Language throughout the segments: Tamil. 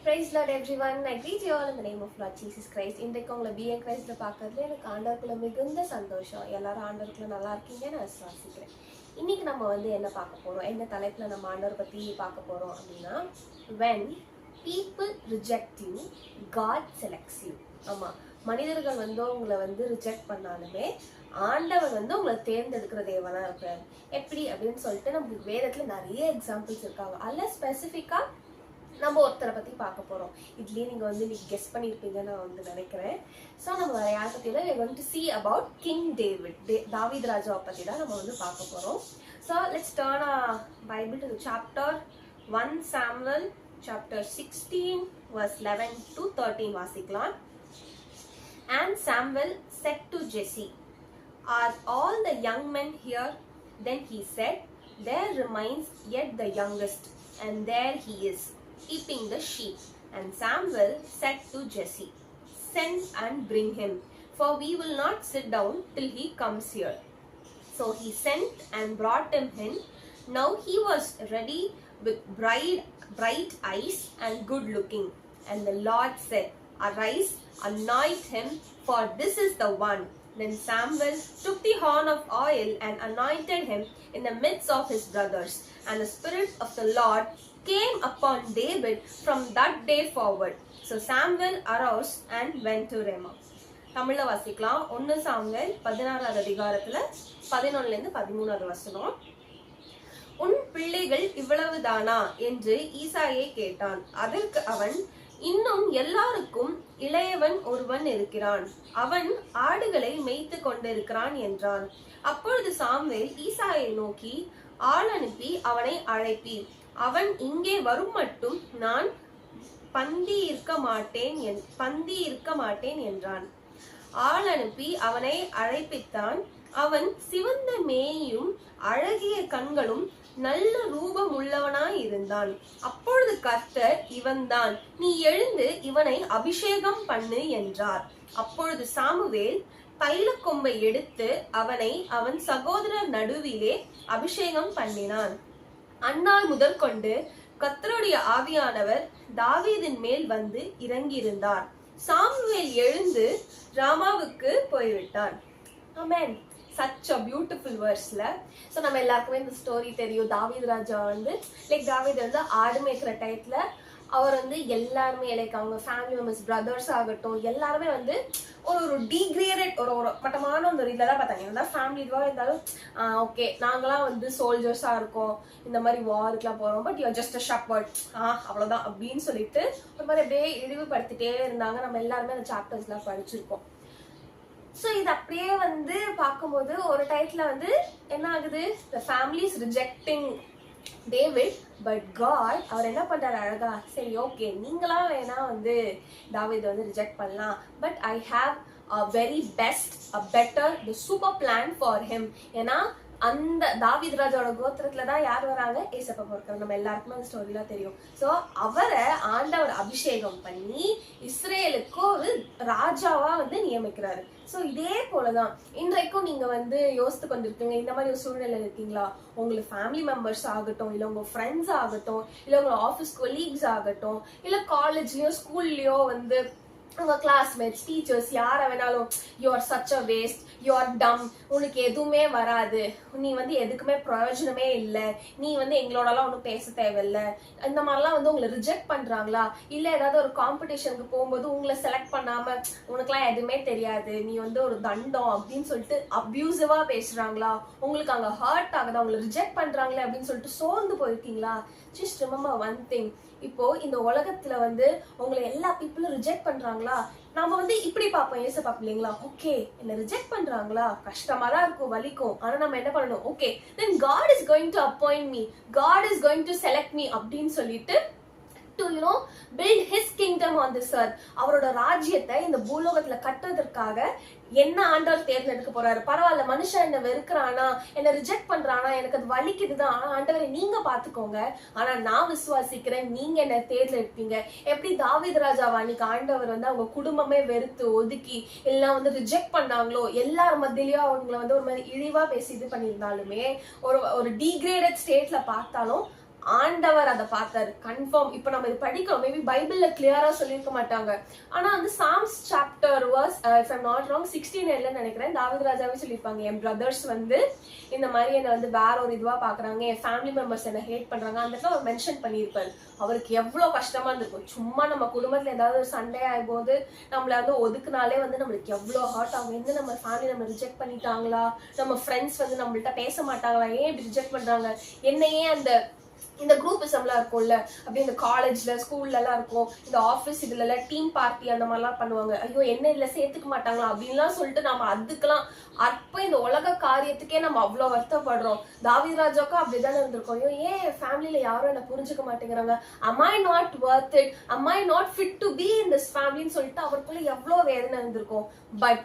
Praise Lord everyone. I greet you all in the name of Lord Jesus Christ. இன்றைக்கு உங்களை பிஎன் கிரைஸ்ட்ல பார்க்கறதுல எனக்கு ஆண்டவருக்குள்ள மிகுந்த சந்தோஷம். எல்லாரும் ஆண்டவருக்குள்ள நல்லா இருக்கீங்கன்னு நான் விசுவாசிக்கிறேன். இன்னைக்கு நம்ம என்ன பார்க்க போறோம், என்ன தலைப்புல நம்ம ஆண்டவர் பத்தி பார்க்க போறோம் அப்படின்னா, when people reject you, God selects you. ஆமா, மனிதர்கள் உங்களை ரிஜெக்ட் பண்ணாலுமே ஆண்டவர் உங்களை தேர்ந்தெடுக்கிற தேவனா இருக்கிறார். எப்படி அப்படின்னு சொல்லிட்டு நமக்கு வேதத்துல நிறைய எக்ஸாம்பிள்ஸ் இருக்காங்க. அல்ல ஸ்பெசிஃபிக்கா நம்ம ஒருத்தரை பத்தி பார்க்க போறோம். இதுலயே நீங்க இன்னைக்கு கெஸ் பண்ணிருப்பீங்கன்னு நான் நினைக்கிறேன். ஸோ நம்ம வேற யாரை பத்தி தான் going to see about King David. தாவீது ராஜாவை பத்தி தான் நம்ம பார்க்க போறோம். So let's turn our Bible to the chapter 1 Samuel chapter 16 verse 11 to 13 வாசிக்கலாம். And Samuel said to Jesse, "Are all the young men here?" Then he said, "There remains yet the youngest, and there he is, keeping the sheep." And Samuel said to Jesse, "Send and bring him, for we will not sit down till he comes here." So he sent and brought him in. Now he was ready with bright eyes and good looking. And the Lord said, "Arise, anoint him, for this is the one." Then Samuel took the horn of oil and anointed him in the midst of his brothers. And the Spirit of the Lord came upon David from that day forward. So Samuel arose and went to Ramah. தமிழ்ல வாசிக்கலாம். 1 சாமுவேல் 16வது அதிகாரத்துல 11ல இருந்து 13வது வசனம். உன் பிள்ளைகள் இவ்வளவுதானா என்று ஈசாயை கேட்டான். அதற்கு அவன், இன்னும் எல்லாருக்கும் இளையவன் ஒருவன் இருக்கிறான், அவன் ஆடுகளை மேய்த்து கொண்டிருக்கிறான் என்றான். அப்பொழுது சாமுவேல் ஈசாயை நோக்கி, ஆள் அனுப்பி அவனை அழைப்பீர், அவன் இங்கே வரும் மட்டும் நான் பந்தி இருக்க மாட்டேன் என்றான். ஆள் அனுப்பி அவனை அழைப்பித்தான். அவன் சிவந்த மேனியும் அழகிய கண்களும் நல்ல ரூபம் உள்ளவனாய் இருந்தான். அப்பொழுது கர்த்தர், இவன்தான், நீ எழுந்து இவனை அபிஷேகம் பண்ணு என்றார். அப்பொழுது சாமுவேல் தைலக்கொம்பை எடுத்து அவனை அவன் சகோதரர் நடுவிலே அபிஷேகம் பண்ணினான். அந்நாள் முதற்கொண்டு கர்த்தருடைய ஆவியானவர் தாவீதின் மேல் இறங்கியிருந்தார். சாமுவேல் எழுந்து ராமாவுக்கு போய்விட்டான். ஆமென். such a beautiful verseல. ஸோ நம்ம எல்லாருக்குமே இந்த ஸ்டோரி தெரியும். தாவீது ராஜா தாவீது ஆடு மேய்க்கிற டயத்துல அவர் எல்லாருமே அவங்க ஃபேமிலி மெம்பர்ஸ், பிரதர்ஸ் ஆகட்டும், எல்லாருமே ஒரு டீக்ரேடட் ஒரு மட்டமான ஒரு இதில் தான் பார்த்தாங்க. என்னதான் ஃபேமிலி இதுவாக இருந்தாலும் ஓகே, நாங்களாம் சோல்ஜர்ஸாக இருக்கோம், இந்த மாதிரி வாருக்குலாம் போகிறோம், but you're just a shepherd, அவ்வளோதான் அப்படின்னு சொல்லிட்டு ஒரு மாதிரி அப்படியே இழிவுபடுத்திட்டே இருந்தாங்க. நம்ம எல்லாருமே அந்த சாப்டர்ஸ்லாம் படிச்சிருக்கோம். ஸோ இது அப்படியே பார்க்கும்போது ஒரு டைத்துல என்ன ஆகுது, the family is rejecting David, but God அவர் என்ன பண்றாரு அழகா, சரி ஓகே நீங்களா வேணா தாவீது ரிஜெக்ட் பண்ணலாம், but I have a very best, a better, the super plan for him. ஏன்னா அந்த தாவீது ராஜாவோட கோத்திரத்துல தான் யார் வராங்க, ஏசப்பா பிறக்கிறார். நம்ம எல்லாருக்குமே அந்த ஸ்டோரிலாம் தெரியும். ஸோ அவரை ஆண்டவர் அபிஷேகம் பண்ணி இஸ்ரேலுக்கு ஒரு ராஜாவா நியமிக்கிறாரு. ஸோ இதே போலதான் இன்றைக்கும் நீங்க யோசித்து கொண்டிருக்கீங்க, இந்த மாதிரி ஒரு சூழ்நிலை இருக்கீங்களா? உங்களுக்கு ஃபேமிலி மெம்பர்ஸ் ஆகட்டும், இல்ல உங்க ஃப்ரெண்ட்ஸ் ஆகட்டும், இல்ல உங்க ஆஃபீஸ் கொலீக்ஸ் ஆகட்டும், இல்ல காலேஜ்லயோ ஸ்கூல்லயோ உங்க கிளாஸ்மேட்ஸ், டீச்சர்ஸ், யார வேணாலும், you are such a waste, you are டம், உனக்கு எதுவுமே வராது, நீ எதுக்குமே பிரயோஜனமே இல்லை, நீ எங்களோடலாம் ஒன்றும் பேச தேவையில்லை, இந்த மாதிரிலாம் உங்களை ரிஜெக்ட் பண்றாங்களா? இல்ல ஏதாவது ஒரு காம்படிஷனுக்கு போகும்போது உங்களை செலக்ட் பண்ணாம உனக்குலாம் எதுவுமே தெரியாது, நீ ஒரு தண்டம் அப்படின்னு சொல்லிட்டு அப்யூசிவா பேசுறாங்களா? உங்களுக்கு அங்க ஹர்ட் ஆகுதா? உங்களை ரிஜெக்ட் பண்றாங்களே அப்படின்னு சொல்லிட்டு சோர்ந்து போயிருக்கீங்களா? ஜஸ்ட் ரிமெம்பர் ஒன் திங், இப்போ இந்த உலகத்துல உங்களை எல்லா பீப்புளும் ரிஜெக்ட் பண்றாங்களா? நம்ம இப்படி பார்ப்போம், ஏசப்பா பிள்ளைங்களா, ஓகே என்ன ரிஜெக்ட் பண்றாங்களா, கஷ்டமா தான் இருக்கும், வலிக்கும், ஆனா நம்ம என்ன பண்ணணும், okay then God is going to appoint me, God is going to select me அப்படின்னு சொல்லிட்டு to build his kingdom on this earth. அவரோட ராஜ்யத்தை இந்த பூலோகத்துல கட்டுறதுக்காக என்ன ஆண்டவர் தேர்ந்தெடுக்க போறாரு. பரவாயில்ல, மனுஷன் என்ன வெறுக்கிறானா, என்ன ரிஜெக்ட் பண்றானா, எனக்கு அது வலிக்குதுதான், ஆனா ஆண்டவரை நீங்க பாத்துக்கோங்க, ஆனா நான் விசுவாசிக்கிறேன் நீங்க என்ன தேர்ந்தெடுப்பீங்க. எப்படி தாவீது ராஜாவா அன்னைக்கு ஆண்டவர் அவங்க குடும்பமே வெறுத்து ஒதுக்கி எல்லாம் ரிஜெக்ட் பண்ணாங்களோ, எல்லார் மத்தியிலயும் அவங்களை ஒரு மாதிரி இழிவா பேசி இது பண்ணியிருந்தாலுமே, ஒரு டீக்ரேடட் ஸ்டேட்ல பார்த்தாலும் ஆண்டவர் அதை பார்த்தாரு. கன்ஃபார்ம் இப்ப நம்ம இது படிக்கிறோம், மேபி பைபிள்ல கிளியரா சொல்லியிருக்க மாட்டாங்க. ஆனா வந்து psalms chapter verse if I'm not wrong 16 நினைக்கிறேன், தாவீது ராஜாவே சொல்லியிருப்பாங்க, என் பிரதர்ஸ் வந்து இந்த மாதிரி என்ன வந்து வேற ஒரு இதுவா பாக்குறாங்க, என் ஃபேமிலி மெம்பர்ஸ் என்ன ஹேட் பண்றாங்க, அந்த இடத்துல அவர் மென்ஷன் பண்ணியிருப்பாரு. அவருக்கு எவ்வளவு கஷ்டமா இருந்திருக்கும். சும்மா நம்ம குடும்பத்துல ஏதாவது ஒரு சண்டே ஆகும் போது நம்மள வந்து ஒதுக்குனாலே வந்து நம்மளுக்கு எவ்வளவு ஹார்ட் ஆகும். எந்த நம்ம ஃபேமிலி நம்ம ரிஜெக்ட் பண்ணிட்டாங்களா, நம்ம ஃப்ரெண்ட்ஸ் வந்து நம்மள்ட்ட பேச மாட்டாங்களா, ஏன் இப்படி ரிஜெக்ட் பண்றாங்க, என்னையே அந்த இந்த குரூப்பிசம்லாம் இருக்கும்ல, அப்படி இந்த காலேஜ்ல ஸ்கூல்ல எல்லாம் இருக்கும், இந்த ஆஃபீஸ் இதுல எல்லாம் டீம் பார்ட்டி அந்த மாதிரிலாம் பண்ணுவாங்க. ஐயோ என்ன இதுல சேர்த்துக்க மாட்டாங்களா அப்படின்லாம் சொல்லிட்டு நம்ம அதுக்கெல்லாம் அப்ப இந்த உலக காரியத்துக்கே நம்ம அவ்வளவு வருத்தப்படுறோம். தாவீது ராஜாவுக்கும் அப்படிதானே இருந்திருக்கோம். ஐயோ ஏன் ஃபேமிலியில யாரும் என்ன புரிஞ்சுக்க மாட்டேங்கிறாங்க, am I not worth it, am I not fit to be in this familyன்னு சொல்லிட்டு அவருக்குள்ள எவ்வளவு வேதனை இருந்திருக்கும். பட்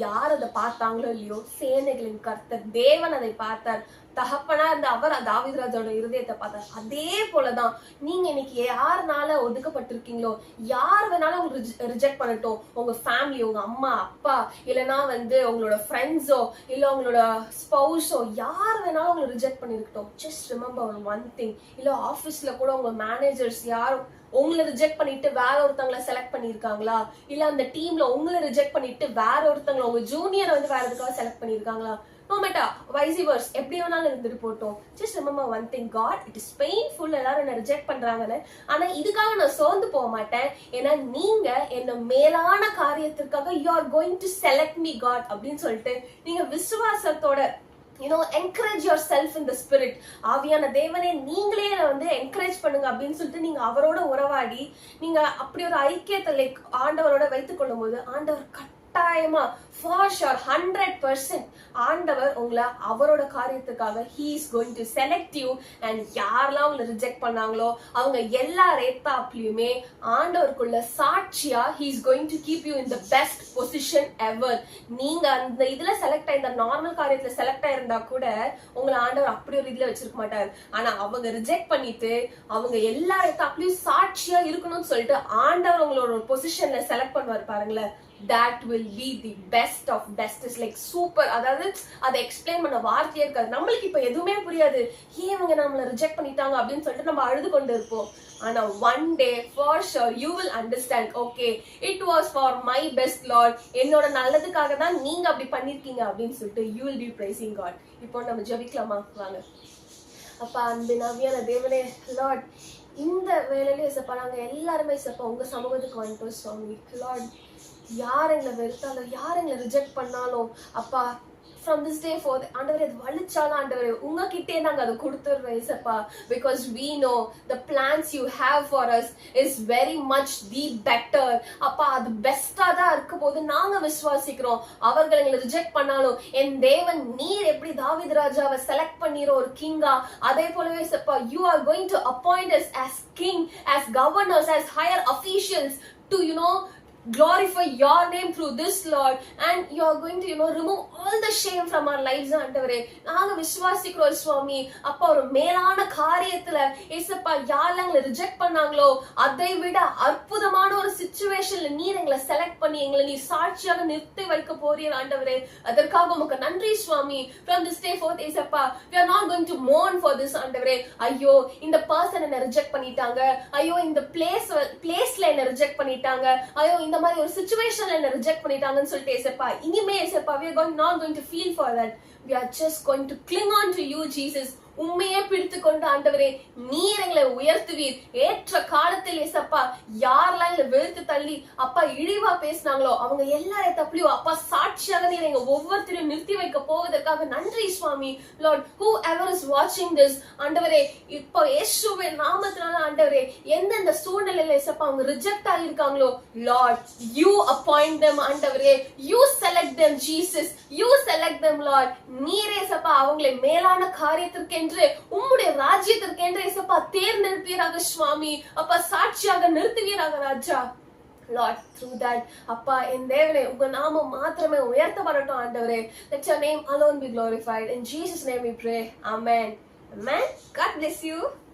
யார் அதை பார்த்தாங்களோ இல்லையோ, சேனைகளின் கர்த்தர் தேவன் அதை பார்த்தார். தகப்பனா இருந்த அவர் தாவீது ராஜாவோட இருதயத்தை பார்த்தார். அதே போலதான் நீங்க இன்னைக்கு யாருனால ஒதுக்கப்பட்டிருக்கீங்களோ, யார் வேணாலும் உங்களுக்கு ரிஜெக்ட் பண்ணட்டும், உங்க ஃபேமிலி, உங்க அம்மா அப்பா, இல்லைன்னா வந்து உங்களோட ஃப்ரெண்ட்ஸோ இல்ல உங்களோட ஸ்பௌஸோ, யார் வேணாலும் உங்களை ரிஜெக்ட் பண்ணிருக்கட்டும். Just remember one thing. இல்ல ஆபீஸ்ல கூட உங்க மேனேஜர்ஸ் யாரும் உங்களை ரிஜெக்ட் பண்ணிட்டு வேற ஒருத்தவங்களை செலக்ட் பண்ணிருக்காங்களா, இல்ல அந்த டீம்ல உங்களை ரிஜெக்ட் பண்ணிட்டு வேற ஒருத்தவங்களை உங்க ஜூனியரை வந்து வேற எதுக்காக செலக்ட் பண்ணிருக்காங்களா, no matter vice versa, எப்படி வேணாலும் இருந்துட்டு போட்டோம். Just remember one thing, God it is painful எல்லாரும் என்ன ரிஜெக்ட் பண்றாங்கன்னு, ஆனா இதுக்காக நான் சோர்ந்து போக மாட்டேன். ஏன்னா நீங்க என்ன மேலான காரியத்திற்காக you are going to select me God அப்படின்னு சொல்லிட்டு நீங்க விசுவாசத்தோட encourage yourself in the spirit. ஆவியான தேவனே நீங்களே வந்து என்கரேஜ் பண்ணுங்க அப்படின்னு சொல்லிட்டு நீங்க அவரோட உறவாடி நீங்க அப்படி ஒரு ஐக்கியத்தை லைக் ஆண்டவரோட வைத்துக் கொள்ளும் போது ஆண்டவர் கட்டாயமா for sure 100% ஆண்டவர் உங்களை அவரோட காரியத்துக்காக he is going to select you. and யாரெல்லாம் உங்களை ரிஜெக்ட் பண்ணாங்களோ அவங்க எல்லா ரேத்தாப்லயுமே ஆண்டவருக்குள்ள சாட்சியா he is going to keep you in the best position ever. நீங்க அந்த இதுல செலக்ட் ஆயிருந்த நார்மல் காரியத்துல செலக்ட் ஆயிருந்தா கூட உங்களை ஆண்டவர் அப்படி ஒரு இதுல வச்சிருக்க மாட்டாரு. ஆனா அவங்க ரிஜெக்ட் பண்ணிட்டு அவங்க எல்லா ரேத்தாப்லயும் சாட்சியா இருக்கணும்னு சொல்லிட்டு ஆண்டவர் உங்களோட ஒரு பொசிஷன்ல செலக்ட் பண்ணுவார் பாருங்களேன். that will be the best of best. is like super. அதாவது அதை எக்ஸ்பிளைன் பண்ண வார்த்தையே இருக்காது. நம்மளுக்கு இப்ப எதுவுமே புரியாது, ஏன் இவங்க நம்மள ரிஜெக்ட் பண்ணிட்டாங்க அப்படின்னு சொல்லிட்டு நம்ம அழுது கொண்டு இருப்போம். ஆனா one day for sure you will understand, okay it was for my best Lord, என்னோட நல்லதுக்காக தான் நீங்க அப்படி பண்ணிருக்கீங்க அப்படின்னு சொல்லிட்டு you will be praising God. இப்போ நம்ம ஜெபிக்கலாமா? வாங்க. அப்பா அன்பு நவியான தேவனே, லார்ட் இந்த வேலையிலே சப்பா நாங்க எல்லாருமே சப்பா உங்க சமூகத்துக்கு வந்துட்டோம் சுவாமி. லார்ட் யார் எங்களை வெறுத்தாலும் யார் எங்களை ரிஜெக்ட் பண்ணாலும் அப்பா from this day forth ஆண்டவரே அது வலிச்சாலும் ஆண்டவரே உங்ககிட்டே நாங்க அதை கொடுத்துடுறோம் ஏசப்பா. because we know the plans you have for us is very much the better. அப்பா அது பெஸ்டா தான் இருக்க போது நாங்க விசுவாசிக்கிறோம். அவர்கள் எங்களை ரிஜெக்ட் பண்ணாலும் என் தேவன் நீர் எப்படி தாவீது ராஜாவை செலக்ட் பண்ணிற ஒரு கிங்கா, அதே போலவே ஏசப்பா you are going to appoint us as king, as governors, as higher officials to glorify your name through this Lord, and you are going to remove all the shame from our lives. ஆண்டவரே நாங்க விசுவாசிக்கிறோம் சுவாமி. அப்பா ஒரு மேலான காரியத்துல ஏசப்பா யாரெல்லாம் எங்களை ரிஜெக்ட் பண்ணாங்களோ அதை விட அற்புதமான ஒரு சிச்சுவேஷன்ல நீர் எங்களை செலக்ட் பண்ணி எங்களை நீ சாட்சியாக நிறுத்தி வைக்க போறீர் ஆண்டவரே. அதற்காக உமக்கு நன்றி சுவாமி. from this day forth ஏசப்பா we are not going to mourn for this ஆண்டவரே. ஐயோ இந்த பர்சன் என்ன ரிஜெக்ட் பண்ணிட்டாங்க, ஐயோ இந்த பிளேஸ்ல என்ன ரிஜெக்ட் பண்ணிட்டாங்க, ஐயோ இந்த மாதிரி ஒரு சிச்சுவேஷன்ல என்ன ரிஜெக்ட் பண்ணிட்டாங்கன்னு சொல்லிட்டு ஏசப்பா இனிமே ஏசப்பா we are not going to feel for that. we are just going to cling on to you Jesus. உண்மையே பிடித்து கொண்டு ஆண்டவரே நீர் எங்களை உயர்த்துவீர். ஏற்ற காலத்தில் ஏசப்பா யாரெல்லாம் எங்களை வெளுத்து தள்ளி அப்பா இழிவா பேசினாங்களோ அவங்க எல்லாரையும் தப்பியும் அப்பா சாட்சியாக நீர் எங்க ஒவ்வொருத்தரையும் நிறுத்தி வைக்க போவதற்காக நன்றி சுவாமி. Lord whoever is watching this ஆண்டவரே இப்போ இயேசுவின் நாமத்தினால ஆண்டவரே எந்தெந்த சூழ்நிலையில ஏசப்பா அவங்க ரிஜெக்ட் ஆகியிருக்காங்களோ லார்ட் you appoint them ஆண்டவரே, you select them Jesus, you select them Lord. நீரே ஏசப்பா அவங்களை மேலான காரியத்திற்கு உம்முடைய ராஜ்யத்திற்கு என்று ஏசப்பா தேர்ந்தெடுப்பீராக சுவாமி. அப்பா சாட்சியாக நிறுத்துவீராக ராஜா. Lord through that அப்பா என் தேவனே உங்க நாமம் மாத்திரமே உயர்த்தப்படட்டும் ஆண்டவரே. let your name alone be glorified. in Jesus name we pray. amen. amen. God bless you.